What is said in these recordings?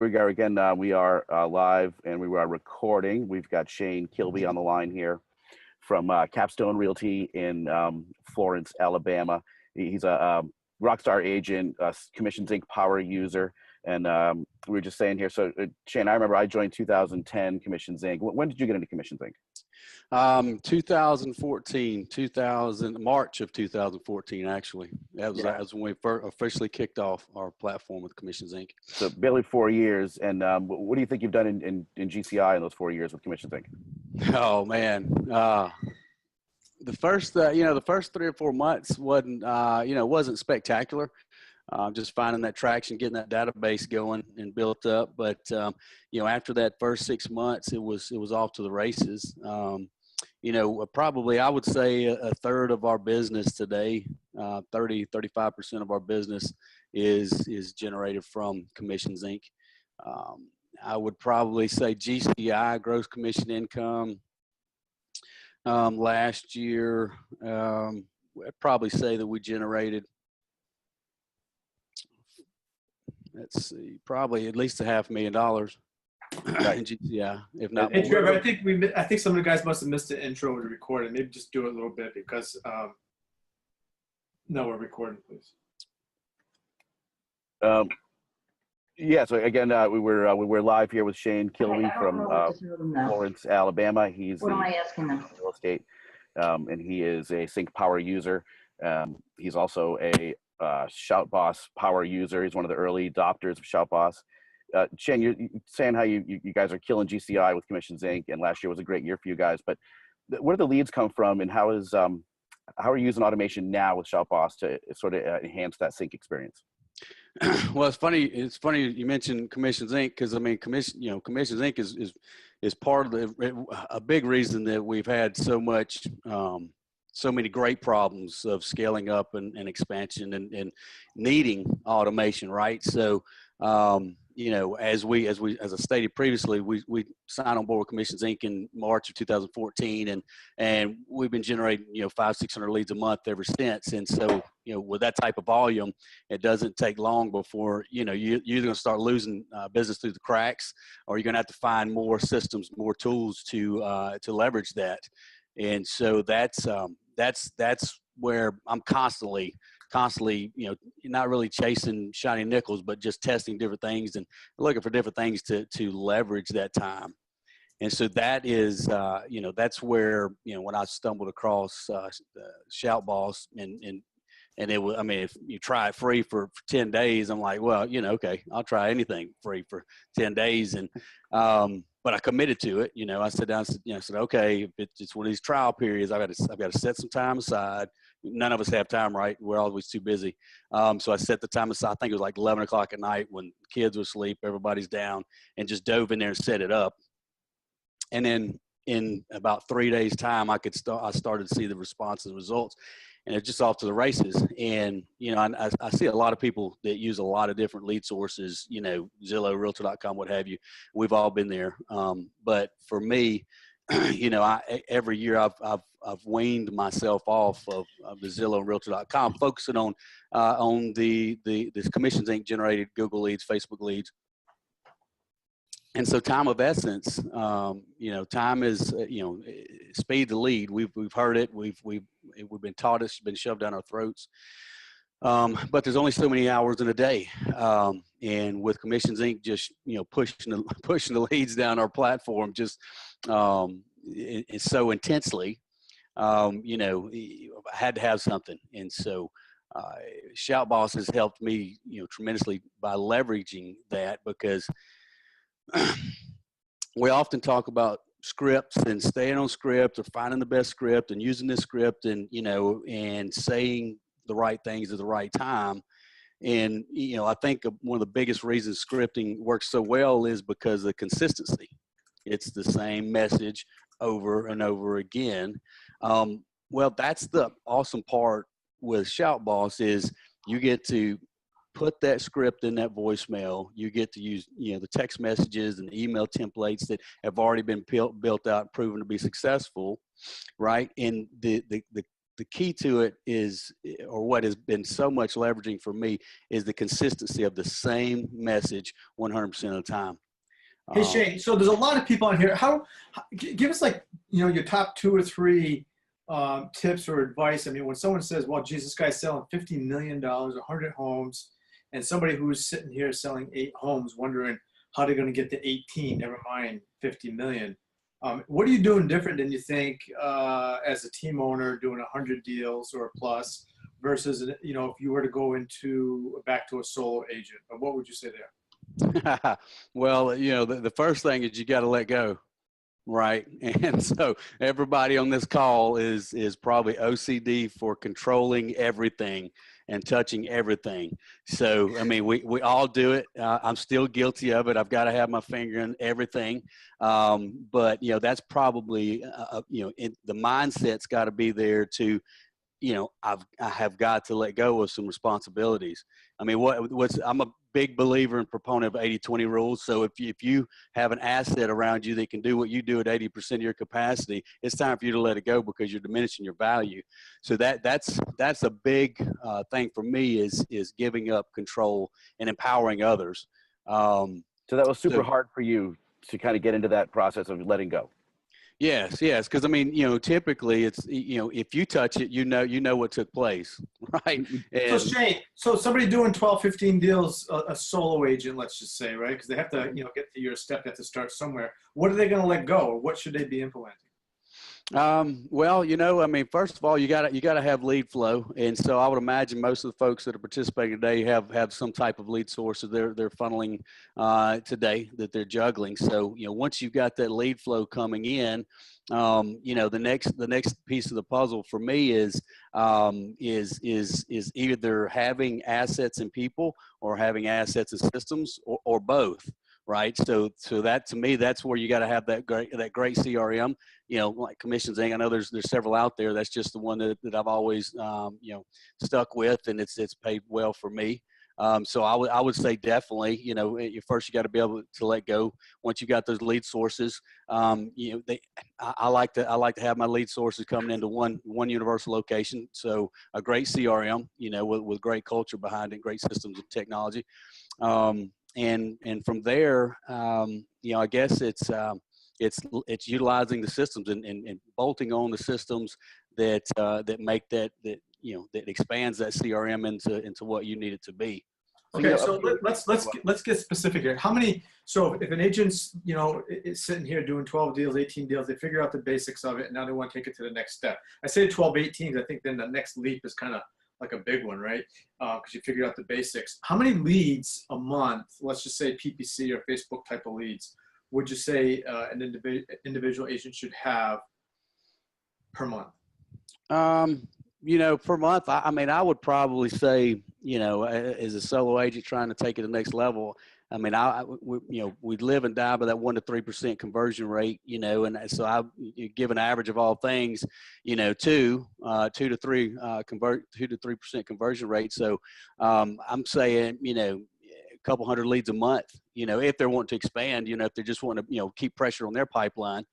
we go again. We are live and we are recording. We've got Shane Kilby on the line here from Capstone Realty in Florence, Alabama. He's a rockstar agent, Commissions Inc. power user. And we were just saying here, so Shane, I remember I joined 2010 Commissions Inc. When did you get into Commissions Inc.? 2014, March of 2014, actually. That was when we officially kicked off our platform with Commissions Inc. So barely 4 years. And what do you think you've done in GCI in those 4 years with Commissions Inc.? Oh man, the first 3 or 4 months wasn't spectacular. Just finding that traction, getting that database going and built up. But after that first 6 months, it was off to the races. Probably I would say a third of our business today, 35% of our business is generated from Commissions Inc. I would probably say GCI, gross commission income, last year, I'd probably say that we generated, let's see, probably at least $500,000 in GCI, if not more. Trevor, I think some of the guys must have missed the intro to record it. Maybe just do it a little bit because no, we're recording, please. Yeah. So again, we're live here with Shane Kilby from Florence, Alabama. He's what am I asking them? Real estate, and he is a Sync power user. He's also a ShoutBoss power user. He's one of the early adopters of ShoutBoss. Shane, you're saying how you guys are killing GCI with Commissions Inc. and last year was a great year for you guys. But where do the leads come from, and how are you using automation now with ShoutBoss to sort of enhance that Sync experience? Well, it's funny you mentioned Commissions Inc. because I mean Commissions Inc. is part of a big reason that we've had so many great problems of scaling up and expansion and needing automation, right? So, as I stated previously, we signed on board with Commissions Inc. in March of 2014, and we've been generating 500-600 leads a month ever since. And so, with that type of volume, it doesn't take long before you're either going to start losing business through the cracks, or you're going to have to find more systems, more tools to leverage that. And so that's where I'm constantly, not really chasing shiny nickels, but just testing different things and looking for different things to leverage that time. And so that is, that's where, when I stumbled across ShoutBoss and it was, I mean, if you try it free for 10 days, I'm like, well, okay, I'll try anything free for 10 days. And, but I committed to it. I sat down and said, okay, if it's one of these trial periods, I've got to set some time aside. None of us have time, right? We're always too busy. So I set the time aside. I think it was like 11 o'clock at night when kids were asleep, everybody's down, and just dove in there and set it up. And then in about 3 days time, I started to see the response and results, and it's just off to the races. And, I see a lot of people that use a lot of different lead sources, Zillow, Realtor.com, what have you. We've all been there. But for me, every year I've weaned myself off of the Zillow and Realtor.com, focusing on the Commissions Inc. generated Google leads, Facebook leads. And so time of essence, time is, speed to lead. We've heard it. We've been taught it's been shoved down our throats. But there's only so many hours in a day. And with Commissions Inc. just, pushing the leads down our platform, just, it's so intensely, I had to have something. And so, ShoutBoss has helped me, tremendously by leveraging that, because we often talk about scripts and staying on script or finding the best script and using this script and, and saying the right things at the right time. And, I think one of the biggest reasons scripting works so well is because of the consistency. It's the same message over and over again. Well, that's the awesome part with ShoutBoss is you get to put that script in that voicemail. You get to use, the text messages and email templates that have already been built out, proven to be successful, right? And the the key to it is, or what has been so much leveraging for me, is the consistency of the same message 100% of the time. Hey, Shane, so there's a lot of people on here. Give us like, your top 2 or 3 tips or advice. I mean, when someone says, well, geez, this guy's selling $50 million, 100 homes, and somebody who's sitting here selling 8 homes wondering how they're going to get to 18, never mind 50 million. What are you doing different than you think as a team owner doing 100 deals or plus versus, if you were to go back to a solo agent? What would you say there? Well, the first thing is you got to let go, right? And so everybody on this call is probably OCD for controlling everything and touching everything. So, I mean, we all do it. I'm still guilty of it. I've got to have my finger in everything. But, that's probably, the mindset's got to be there to, I have got to let go of some responsibilities. I mean, I'm a big believer and proponent of 80-20 rules. So if you have an asset around you that can do what you do at 80% of your capacity, it's time for you to let it go because you're diminishing your value. So that's a big thing for me is giving up control and empowering others. So that was super hard for you to kind of get into that process of letting go. Yes. Because I mean, typically it's, if you touch it, you know what took place, right? So Shane, somebody doing 12, 15 deals, a solo agent, let's just say, right? Because they have to, get to your step, they have to start somewhere. What are they going to let go, or what should they be implementing? Well, I mean, first of all, you gotta have lead flow. And so I would imagine most of the folks that are participating today have some type of lead source that they're funneling, today that they're juggling. So, once you've got that lead flow coming in, the next piece of the puzzle for me is either having assets and people or having assets and systems or both. Right. So that, to me, that's where you got to have that great CRM, like Commissions Inc. I know there's several out there. That's just the one that I've always, stuck with, and it's paid well for me. So I would say definitely, first you got to be able to let go. Once you got those lead sources, I like to have my lead sources coming into one universal location. So a great CRM, with great culture behind it, great systems and technology. And from there, I guess it's utilizing the systems and bolting on the systems that make that expands that CRM into what you need it to be. Okay, so let's get specific here. How many? So if an agent's is sitting here doing 12 deals, 18 deals, they figure out the basics of it, and now they want to take it to the next step. I say 12, 18. I think then the next leap is kind of like a big one, right? Because you figured out the basics. How many leads a month, let's just say PPC or Facebook type of leads, would you say an individual agent should have per month? Per month, I mean, I would probably say, as a solo agent trying to take it to the next level, I mean, we live and die by that 1% to 3% conversion rate, and so I give an average of all things, 2 to 3% conversion rate. So I'm saying, a couple hundred leads a month, if they're wanting to expand, if they just want to, keep pressure on their pipeline,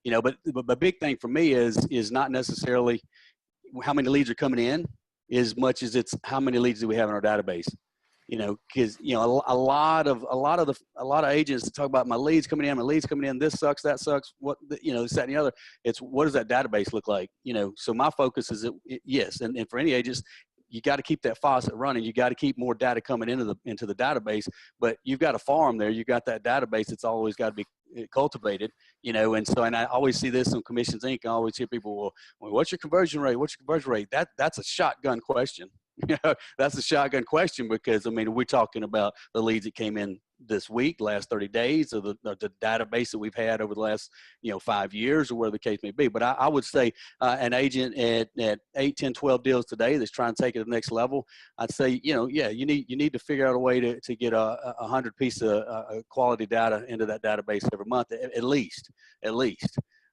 but the big thing for me is not necessarily how many leads are coming in as much as it's how many leads do we have in our database. Because a lot of agents talk about my leads coming in, this sucks, that sucks, what this, that, and the other. It's what does that database look like? So my focus is yes, and for any agents, you got to keep that faucet running. You got to keep more data coming into the database. But you've got a farm there. You got that database. It's always got to be cultivated. And I always see this on Commissions Inc. I always hear people, well, what's your conversion rate? What's your conversion rate? That's a shotgun question. That's a shotgun question because, I mean, we're talking about the leads that came in this week, last 30 days, or the database that we've had over the last, 5 years, or whatever the case may be. But I would say an agent at 8, 10, 12 deals today that's trying to take it to the next level, I'd say, you need to figure out a way to get 100 pieces of quality data into that database every month, at least.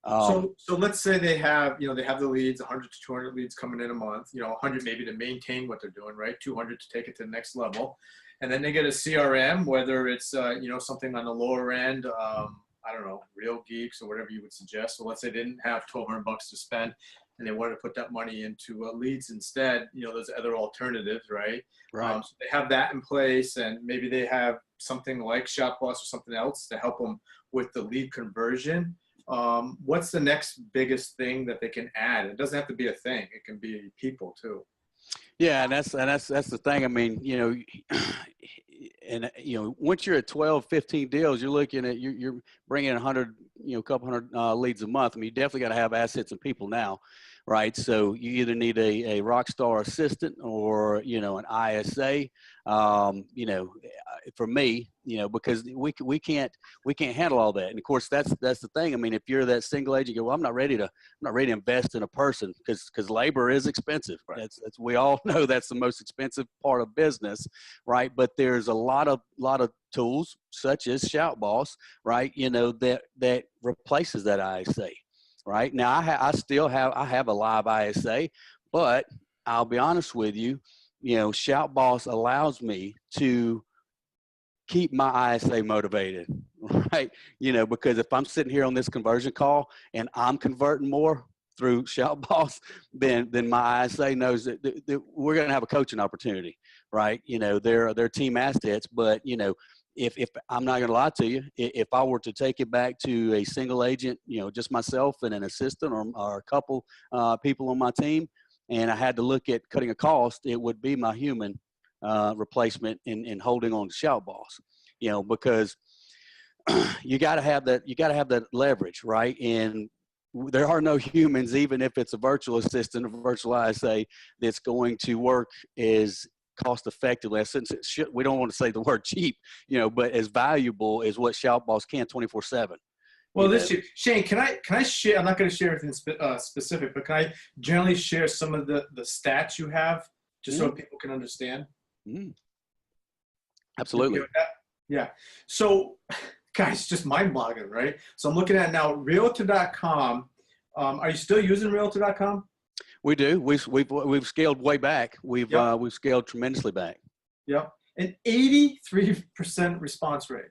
So let's say they have the leads, 100 to 200 leads coming in a month, 100 maybe to maintain what they're doing, right? 200 to take it to the next level. And then they get a CRM, whether it's, something on the lower end, I don't know, Real Geeks or whatever you would suggest. So let's say they didn't have $1,200 to spend. and they wanted to put that money into leads instead, there's other alternatives, right? Right. So they have that in place, and maybe they have something like ShoutBoss or something else to help them with the lead conversion. What's the next biggest thing that they can add? It doesn't have to be a thing. It can be people too. Yeah, and that's the thing. I mean, and once you're at 12, 15 deals, you're looking at you're bringing in 100, a couple hundred leads a month. I mean, you definitely got to have assets and people now, right? So you either need a rock star assistant or an ISA. For me, because we can't handle all that. And of course, that's the thing. I mean, if you're that single agent, you go, well, I'm not ready to invest in a person because labor is expensive. Right. That's we all know that's the most expensive part of business, right? But there's a lot of tools such as ShoutBoss, right? That replaces that ISA, right? Now I still have a live ISA, but I'll be honest with you, ShoutBoss allows me to keep my ISA motivated, right? Because if I'm sitting here on this conversion call and I'm converting more through ShoutBoss, then my ISA knows that we're going to have a coaching opportunity, right? They're team assets, but if I'm not going to lie to you, if I were to take it back to a single agent, just myself and an assistant or a couple people on my team, and I had to look at cutting a cost, it would be my human replacement in holding on to ShoutBoss, because you got to have that leverage, right? And there are no humans, even if it's a virtual assistant or virtual ISA, that's going to work as cost effectively. Since we don't want to say the word cheap, but as valuable as what ShoutBoss can 24/7. Well, Shane, can I share? I'm not going to share anything specific, but can I generally share some of the stats you have, just so people can understand? Absolutely. Yeah. So, guys, just mind-boggling, right? So I'm looking at now Realtor.com. Are you still using Realtor.com? We do. We've scaled way back. We've scaled tremendously back. Yep. An 83% response rate.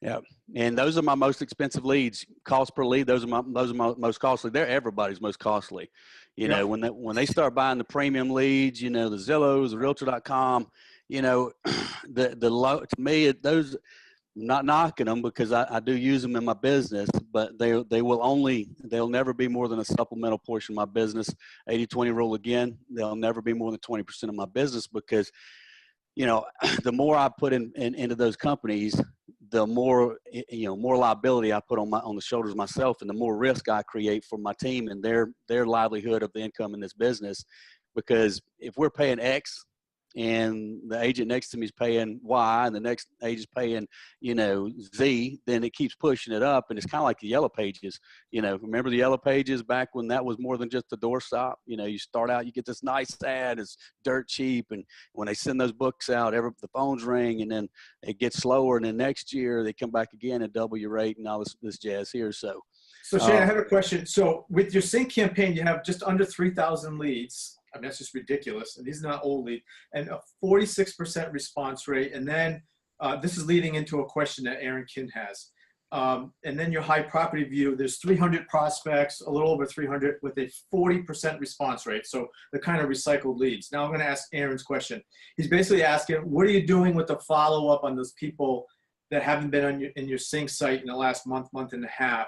Yeah, and those are my most expensive leads. Cost per lead, those are my most costly. They're everybody's most costly. When they start buying the premium leads, the Zillows, the Realtor.com, the low, to me, those, I'm not knocking them because I do use them in my business, but they'll never be more than a supplemental portion of my business. 80-20 rule again, they'll never be more than 20% of my business because, the more I put into those companies, the more, more liability I put on the shoulders of myself, and the more risk I create for my team and their livelihood of the income in this business. Because if we're paying X and the agent next to me is paying Y and the next agent's paying, Z, then it keeps pushing it up. And it's kind of like the Yellow Pages. Remember the Yellow Pages back when that was more than just a doorstop? You start out, you get this nice ad, it's dirt cheap. And when they send those books out, the phones ring, and then it gets slower. And then next year they come back again and double your rate and all this jazz here. So Shane, I have a question. So with your Sync campaign, you have just under 3,000 leads. I mean, that's just ridiculous. And these are not old leads. And a 46% response rate. And then this is leading into a question that Aaron Kin has. And then your high property view, there's 300 prospects, a little over 300 with a 40% response rate. So they're kind of recycled leads. Now I'm going to ask Aaron's question. He's basically asking, what are you doing with the follow-up on those people that haven't been in your Sync site in the last month and a half?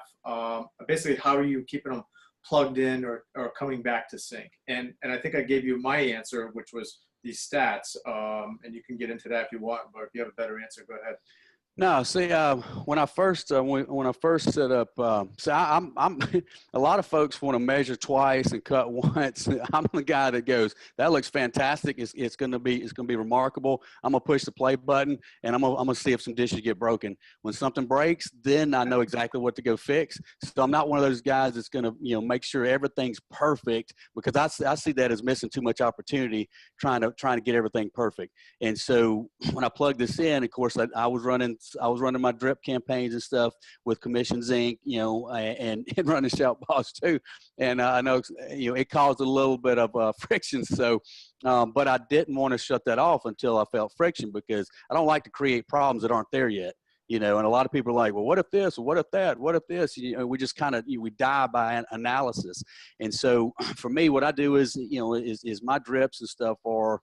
Basically, how are you keeping them plugged in or coming back to Sync? And I think I gave you my answer, which was these stats. And you can get into that if you want, but if you have a better answer, go ahead. No, see, when I first set up, I'm a lot of folks want to measure twice and cut once. I'm the guy that goes, that looks fantastic. It's going to be remarkable. I'm gonna push the play button and I'm gonna see if some dishes get broken. When something breaks, then I know exactly what to go fix. So I'm not one of those guys that's gonna make sure everything's perfect, because I see that as missing too much opportunity trying to get everything perfect. And so when I plugged this in, of course, I was running my drip campaigns and stuff with Commissions Inc., and running ShoutBoss too. And I know, it caused a little bit of friction. So, but I didn't want to shut that off until I felt friction, because I don't like to create problems that aren't there yet. you know, and a lot of people are like, well, what if this, or what if that, what if this, you know, we just kind of, we die by an analysis. And so for me, what I do is, you know, is my drips and stuff are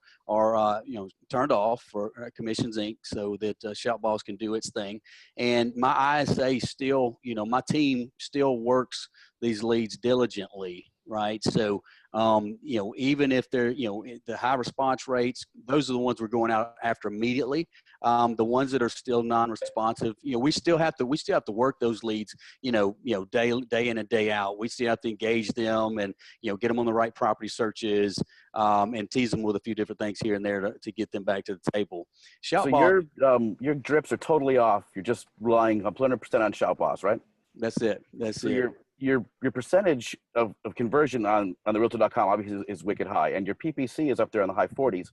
you know, turned off for Commissions Inc. so that ShoutBoss can do its thing. And my ISA still, you know, my team still works these leads diligently, right? So, you know, even if they're, you know, the high response rates, those are the ones we're going out after immediately. The ones that are still non-responsive, you know, we still have to work those leads, you know, day in and day out. We still have to engage them and, you know, get them on the right property searches, and tease them with a few different things here and there to get them back to the table. ShoutBoss, so your drips are totally off. You're just relying 100% on ShoutBoss, right? That's it. That's it. Your percentage of conversion on the Realtor.com obviously is wicked high, and your PPC is up there in the high 40s.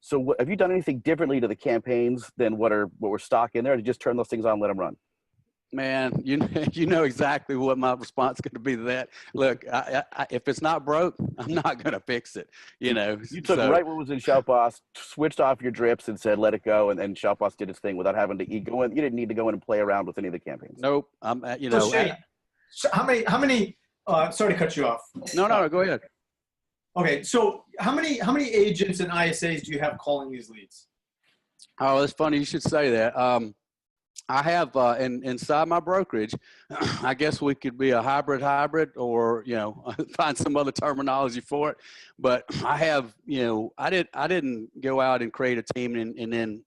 So have you done anything differently to the campaigns than what we're stock in there, to just turn those things on and let them run? Man, you know exactly what my response is going to be to that. Look, if it's not broke, I'm not going to fix it. You know, you took right what was in ShoutBoss, switched off your drips, and said let it go, and then ShoutBoss did its thing without having to go in. You didn't need to go in and play around with any of the campaigns. Nope. You know. So Shane, how many? Sorry to cut you off. No, go ahead. Okay, so how many agents and ISAs do you have calling these leads? Oh, it's funny you should say that. I have inside my brokerage, I guess we could be a hybrid, or, you know, find some other terminology for it. But I have, you know, I didn't go out and create a team and then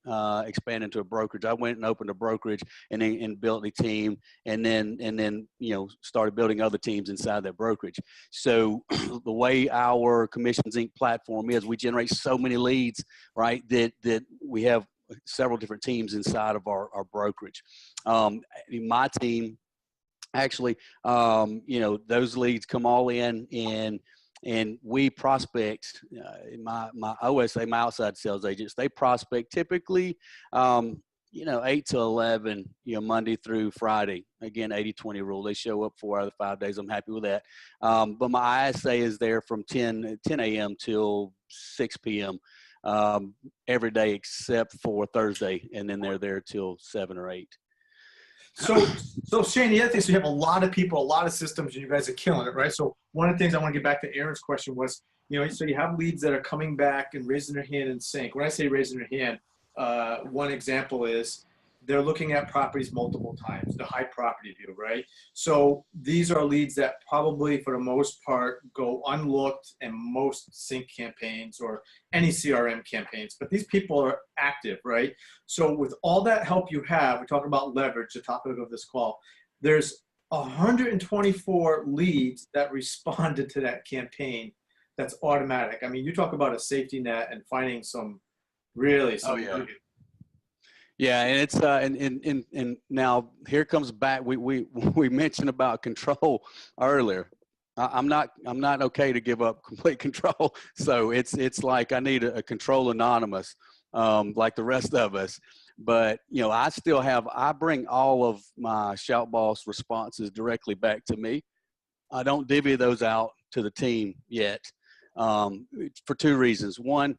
expand into a brokerage. I went and opened a brokerage and built a team, and then you know, started building other teams inside that brokerage. So the way our Commissions Inc. platform is, we generate so many leads, right, that we have several different teams inside of our brokerage. My team, actually, you know, those leads come all in, and we prospect. My OSA, my outside sales agents, they prospect typically, you know, 8 to 11, you know, Monday through Friday. Again, 80-20 rule. They show up 4 out of the 5 days. I'm happy with that. But my ISA is there from 10 a.m. till 6 p.m. Every day except for Thursday, and then they're there till 7 or 8. So Shane, the other thing is you have a lot of people, a lot of systems, and you guys are killing it, right? So one of the things I want to get back to Aaron's question was, you know, so you have leads that are coming back and raising their hand in sync. When I say raising their hand, one example is they're looking at properties multiple times, the high property view, right? So these are leads that probably for the most part go unlooked in most sync campaigns or any CRM campaigns, but these people are active, right? So with all that help you have, we're talking about leverage, the topic of this call, there's 124 leads that responded to that campaign. That's automatic. I mean, you talk about a safety net and finding some really, Yeah, and it's and now here comes back. We mentioned about control earlier. I'm not okay to give up complete control. So it's like I need a control anonymous, like the rest of us. But you know, I bring all of my ShoutBoss responses directly back to me. I don't divvy those out to the team yet, for 2 reasons. One,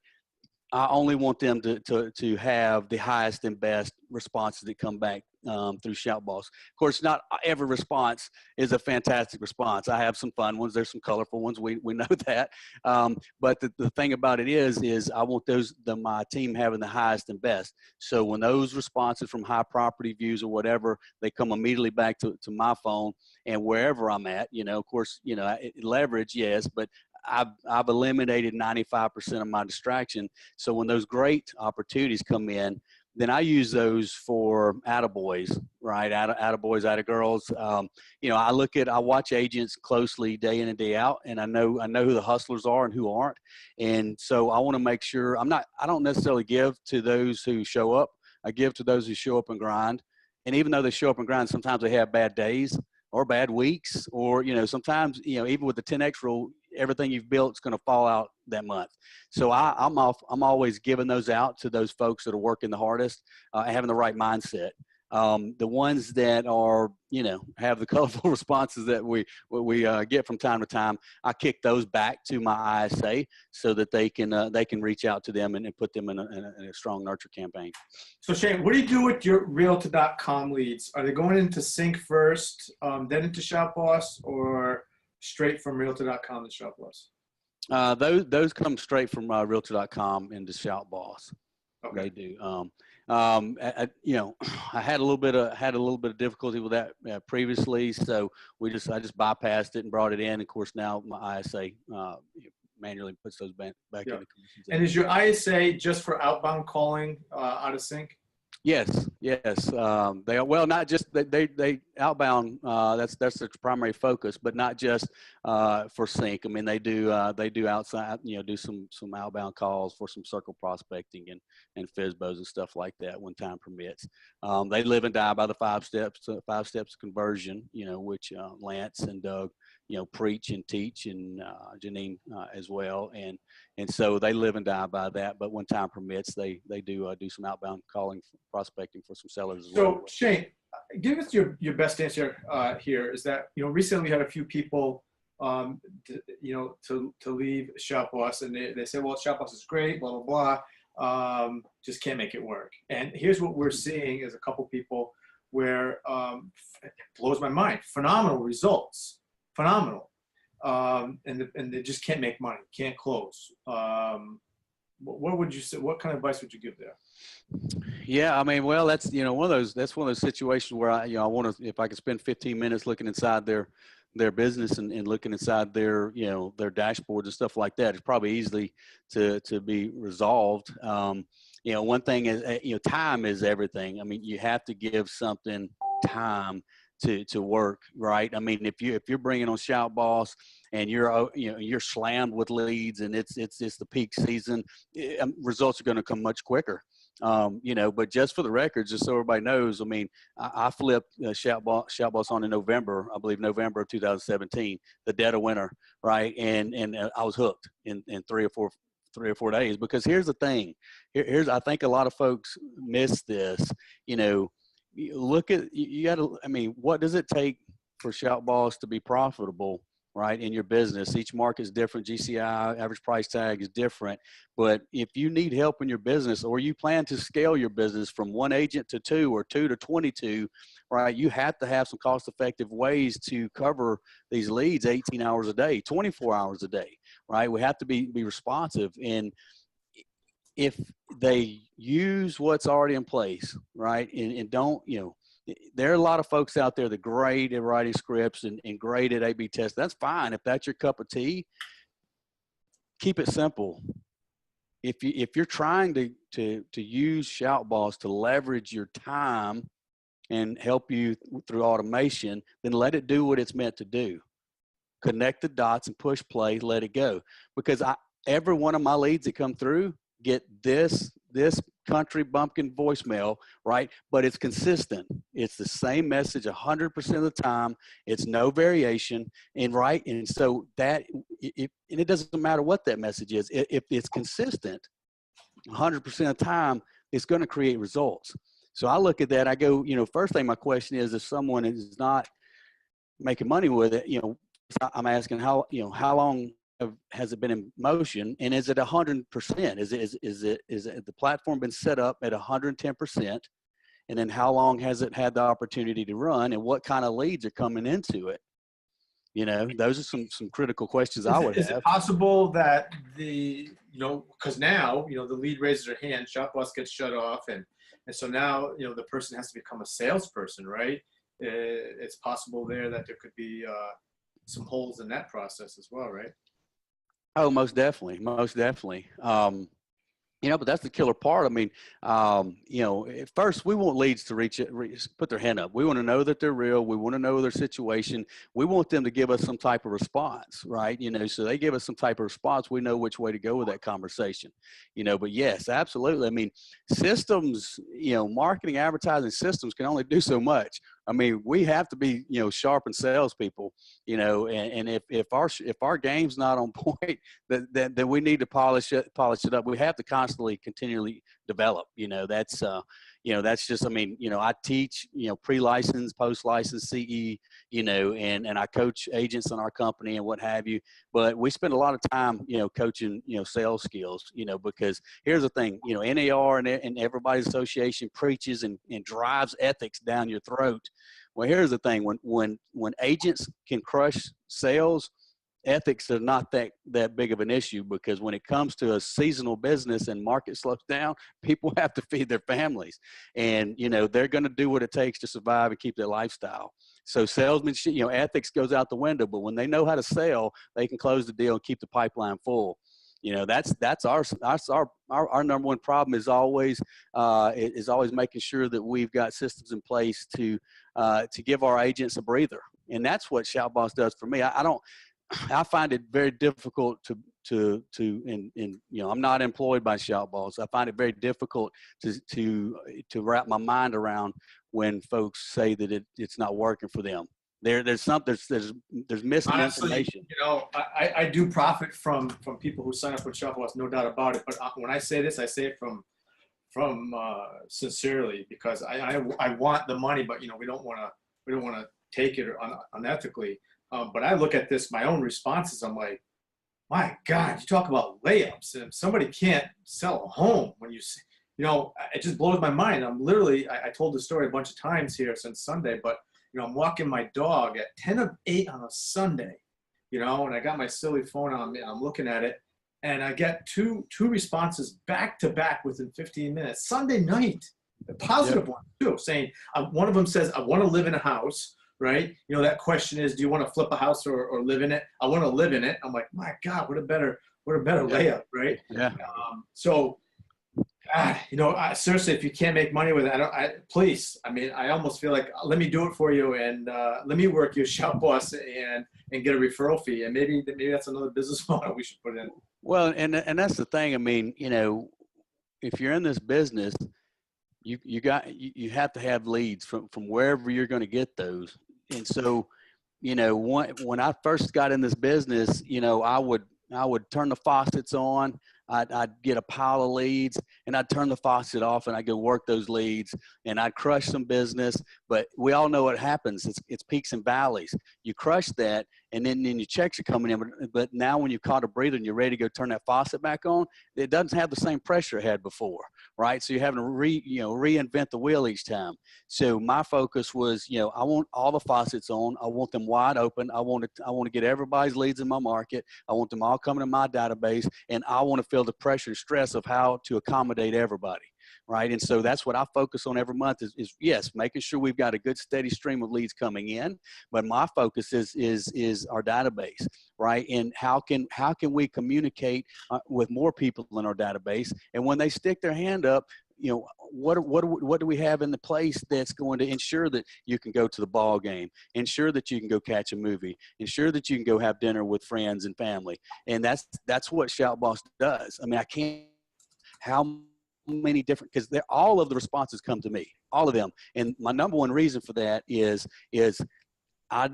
I only want them to have the highest and best responses that come back through ShoutBoss. Of course, not every response is a fantastic response. I have some fun ones. There's some colorful ones. We know that. But the thing about it is I want my team having the highest and best. So when those responses from high property views or whatever, they come immediately back to my phone, and wherever I'm at, you know, of course, you know, leverage, yes, but I've eliminated 95% of my distraction. So when those great opportunities come in, then I use those for attaboys, right? Attaboys, attagirls. You know, I watch agents closely day in and day out, and I know who the hustlers are and who aren't. And so I want to make sure I don't necessarily give to those who show up. I give to those who show up and grind. And even though they show up and grind, sometimes they have bad days or bad weeks, or, you know, sometimes, you know, even with the 10X rule, everything you've built is going to fall out that month. So I'm always giving those out to those folks that are working the hardest, having the right mindset. The ones that are, you know, have the colorful responses that we get from time to time, I kick those back to my ISA so that they can reach out to them and put them in a strong nurture campaign. So Shane, what do you do with your Realtor.com leads? Are they going into Sync first, then into ShoutBoss, or straight from Realtor.com to ShoutBoss? Those come straight from Realtor.com into ShoutBoss. Okay. They do. You know, I had a little bit of difficulty with that previously, so I just bypassed it and brought it in. Of course, now my ISA manually puts those back into commissions. And is your ISA just for outbound calling out of Sync? Yes. They are, well, not just they outbound. That's their primary focus, but not just for Sync. I mean, they do outside. You know, do some outbound calls for some circle prospecting and FSBOs and stuff like that when time permits. They live and die by the 5 steps of conversion. You know, which Lance and Doug, you know, preach and teach, and Janine as well, and so they live and die by that. But when time permits, they do some outbound calling, prospecting for some sellers as well. So Shane, give us your best answer here. Is that, you know, recently we had a few people, you know, to leave ShoutBoss, and they said, well, ShoutBoss is great, blah blah blah, just can't make it work. And here's what we're seeing is a couple people where it blows my mind. Phenomenal results. Phenomenal, and they just can't make money, can't close. What would you say? What kind of advice would you give there? Yeah, I mean, well, that's, you know, one of those situations where I want to, if I could spend 15 minutes looking inside their business and looking inside their, you know, their dashboards and stuff like that, it's probably easily to be resolved. You know, one thing is, you know, time is everything. I mean, you have to give something time to work, right? I mean, if you're bringing on ShoutBoss and you're slammed with leads and it's the peak season, results are going to come much quicker. You know, but just for the record, just so everybody knows, I mean, I flipped ShoutBoss on in November, I believe November of 2017, the dead of winter, right? And I was hooked in 3 or 4 days. Because here's the thing, here's I think a lot of folks miss this. You know, look at, you got to, I mean, what does it take for ShoutBoss to be profitable, right, in your business? Each market is different. GCI, average price tag, is different. But if you need help in your business, or you plan to scale your business from 1 agent to 2 or 2 to 22, right, you have to have some cost-effective ways to cover these leads 18 hours a day, 24 hours a day, right? We have to be responsive. And if they use what's already in place, right, and don't, you know, there are a lot of folks out there that are great at writing scripts and great at A/B tests. That's fine. If that's your cup of tea, keep it simple. If you're trying to use ShoutBoss to leverage your time and help you through automation, then let it do what it's meant to do. Connect the dots and push play, let it go. Because every one of my leads that come through get this country bumpkin voicemail, right? But it's consistent. It's the same message 100% of the time. It's no variation, and right. And so that, and it doesn't matter what that message is. If it's consistent 100% of the time, it's going to create results. So I look at that. I go, you know, first thing my question is, if someone is not making money with it, you know, I'm asking how long has it been in motion, and is it 100%? Is it the platform been set up at 110%? And then how long has it had the opportunity to run, and what kind of leads are coming into it? You know, those are some critical questions I would have. Is it possible that you know, because now, you know, the lead raises their hand, ShoutBoss gets shut off, and so now, you know, the person has to become a salesperson, right? It's possible there that there could be some holes in that process as well, right? Oh, most definitely. Most definitely. You know, but that's the killer part. I mean, you know, at first we want leads to put their hand up. We want to know that they're real. We want to know their situation. We want them to give us some type of response, right? You know, so they give us some type of response. We know which way to go with that conversation, you know, but yes, absolutely. I mean, systems, you know, marketing, advertising systems can only do so much. I mean, we have to be, you know, sharpened salespeople, you know, and if our game's not on point, then we need to polish it up. We have to constantly, continually develop. You know, that's that's just, I mean, I teach, pre-license, post-license, CE, and I coach agents in our company and what have you. But we spend a lot of time, coaching, sales skills, because here's the thing, NAR and everybody's association preaches and drives ethics down your throat. Well, here's the thing, when agents can crush sales, ethics are not that big of an issue, because when it comes to a seasonal business and market slows down, people have to feed their families, and they're going to do what it takes to survive and keep their lifestyle. So salesmanship, ethics goes out the window, but when they know how to sell, they can close the deal and keep the pipeline full. That's our number one problem is always making sure that we've got systems in place to give our agents a breather, and that's what ShoutBoss does for me. I find it very difficult to I'm not employed by ShoutBoss. I find it very difficult to wrap my mind around when folks say that it's not working for them. There's missing Honestly, information. I do profit from people who sign up with ShoutBoss, no doubt about it. But when I say this, I say it from sincerely, because I want the money, but we don't want to take it unethically. But I look at this, my own responses, I'm like, my God, you talk about layups. And if somebody can't sell a home, when it just blows my mind. I'm literally, I told the story a bunch of times here since Sunday, but, I'm walking my dog at 10 of 8 on a Sunday, and I got my silly phone on me and I'm looking at it, and I get two responses back to back within 15 minutes, Sunday night, a positive one too, saying, one of them says, I want to live in a house. Right? That question is, do you want to flip a house or live in it? I want to live in it. I'm like, my God, what a better layup, right? Yeah. So, God, seriously, if you can't make money with it, please. I mean, I almost feel like, let me do it for you, and let me work your ShoutBoss and get a referral fee, and maybe that's another business model we should put in. Well, and that's the thing. I mean, if you're in this business, you have to have leads from wherever you're going to get those. And so, when I first got in this business, I would turn the faucets on. I'd get a pile of leads, and I'd turn the faucet off, and I'd go work those leads, and I'd crush some business. But we all know what happens. It's peaks and valleys. You crush that, and then your checks are coming in. But now when you've caught a breather and you're ready to go turn that faucet back on, it doesn't have the same pressure it had before, right? So you're having to reinvent the wheel each time. So my focus was, I want all the faucets on. I want them wide open. I want to get everybody's leads in my market. I want them all coming to my database, and I want to feel the pressure and stress of how to accommodate everybody, right? And so that's what I focus on every month is yes, making sure we've got a good steady stream of leads coming in, but my focus is our database, right? And how can we communicate with more people in our database? And when they stick their hand up, what do we have in the place that's going to ensure that you can go to the ball game, ensure that you can go catch a movie, ensure that you can go have dinner with friends and family? And that's what ShoutBoss does. I mean, I can't, how many different, because all of the responses come to me, all of them. And my number one reason for that is I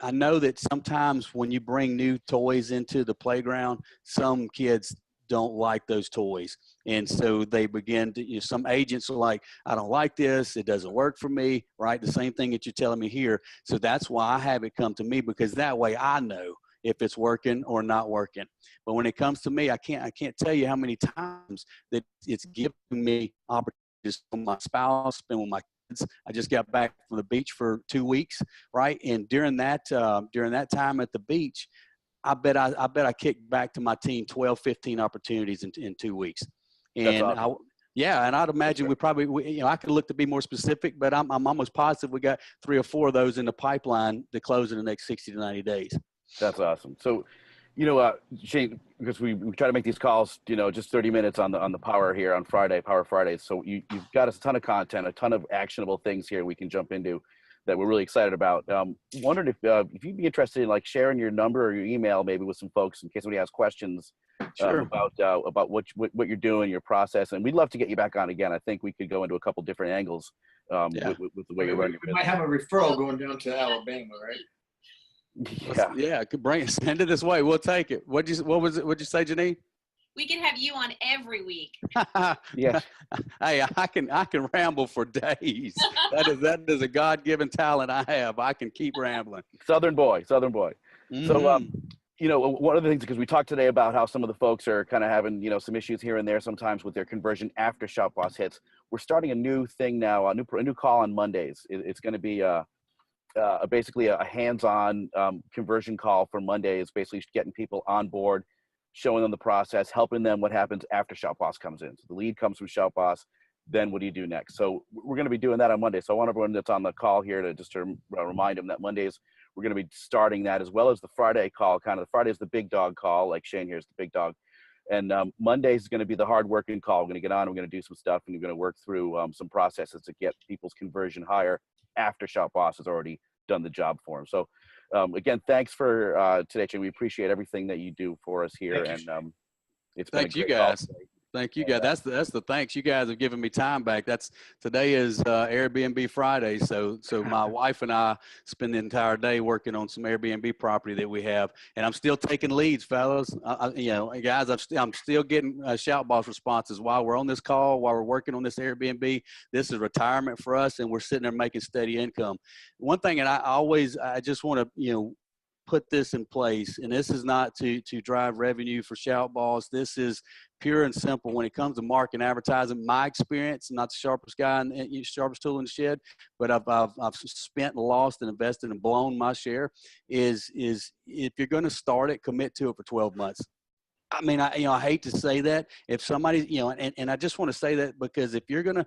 know that sometimes when you bring new toys into the playground, some kids don't like those toys. And so they begin to, some agents are like, I don't like this. It doesn't work for me, right? The same thing that you're telling me here. So that's why I have it come to me, because that way I know if it's working or not working. But when it comes to me, I can't tell you how many times that it's given me opportunities for my spouse, spend with my kids. I just got back from the beach for 2 weeks, right? And during that time at the beach, I bet I kicked back to my team 12, 15 opportunities in 2 weeks. And awesome. And I'd imagine I could look to be more specific, but I'm almost positive we got 3 or 4 of those in the pipeline to close in the next 60 to 90 days. That's awesome. So, Shane, because we try to make these calls, just 30 minutes on the Power here on Friday, Power Fridays. So you've got us a ton of content, a ton of actionable things here we can jump into that we're really excited about. Wondering if you'd be interested in sharing your number or your email maybe with some folks in case somebody has questions about what you're doing, your process. And we'd love to get you back on again. I think we could go into a couple different angles with the way you're running your business. We might have a referral going down to Alabama, right? Yeah, I could send it this way. We'll take it. What'd you say, Janine? We can have you on every week. Yeah. Hey, I can ramble for days. That is a God-given talent I have. I can keep rambling. Southern boy. Mm-hmm. So, you know, one of the things, because we talked today about how some of the folks are kind of having, you know, some issues here and there sometimes with their conversion after ShoutBoss hits. We're starting a new thing now, a new call on Mondays. It's going to be basically a hands-on conversion call for Mondays, basically getting people on board, showing them the process, helping them what happens after ShoutBoss comes in. So the lead comes from ShoutBoss, then what do you do next? So we're going to be doing that on Monday. So I want everyone that's on the call here to just remind them that Mondays, we're going to be starting that, as well as the Friday call. Kind of the Friday is the big dog call, like Shane here is the big dog. And Mondays is going to be the hard working call. We're going to get on, we're going to do some stuff, and we're going to work through some processes to get people's conversion higher after ShoutBoss has already done the job for them. So again, thanks for today, Shane. We appreciate everything that you do for us here. Thank you. And it's been a Thank you great call guys. today. Thank you guys. That's the thanks. You guys have given me time back. Today is Airbnb Friday. So my wife and I spend the entire day working on some Airbnb property that we have, and I'm still taking leads, fellas. You know, guys, I'm still getting ShoutBoss responses while we're on this call, while we're working on this Airbnb. This is retirement for us, and we're sitting there making steady income. One thing, and I just want to, you know, put this in place, and this is not to drive revenue for ShoutBoss. This is pure and simple. When it comes to marketing, advertising, my experience, not the sharpest guy and sharpest tool in the shed, but I've spent, lost, and invested and blown my share. Is if you're going to start it, commit to it for 12 months. I mean, I hate to say that. If somebody, you know, and I just want to say that because if you're gonna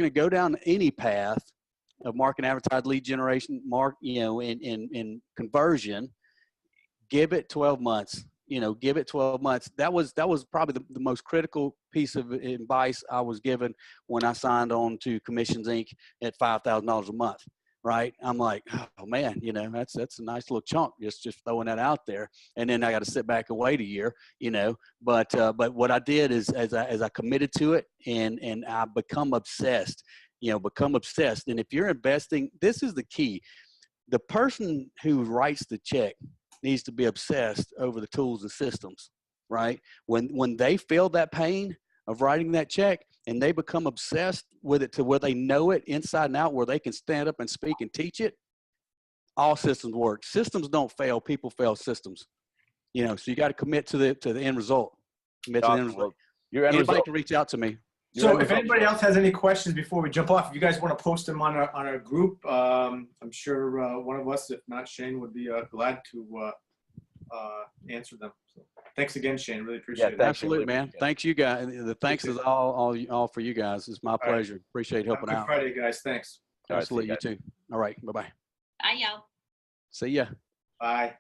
go down any path of marketing, advertising, lead generation, in conversion, give it 12 months. You know, give it 12 months. That was probably the most critical piece of advice I was given when I signed on to Commissions Inc. at $5,000 a month. Right? I'm like, oh man, you know, that's a nice little chunk. Just throwing that out there, and then I got to sit back and wait a year. You know, but what I did is as I committed to it, and I become obsessed. You know, become obsessed. And if you're investing, this is the key. The person who writes the check needs to be obsessed over the tools and systems, right? When they feel that pain of writing that check and they become obsessed with it to where they know it inside and out, where they can stand up and speak and teach it, all systems work. Systems don't fail, people fail systems. You know, so you got to commit to the end result. Commit to the end result. Anybody can reach out to me. So if anybody else has any questions before we jump off, if you guys want to post them on our group, I'm sure one of us, if not Shane, would be glad to answer them. So thanks again, Shane. Really appreciate it. Absolutely, man. Thanks you guys. The thanks is all for you guys. It's my pleasure. Appreciate helping out. Good Friday, guys. Thanks. Absolutely, you too. All right. Bye-bye. Bye, y'all. See ya. Bye.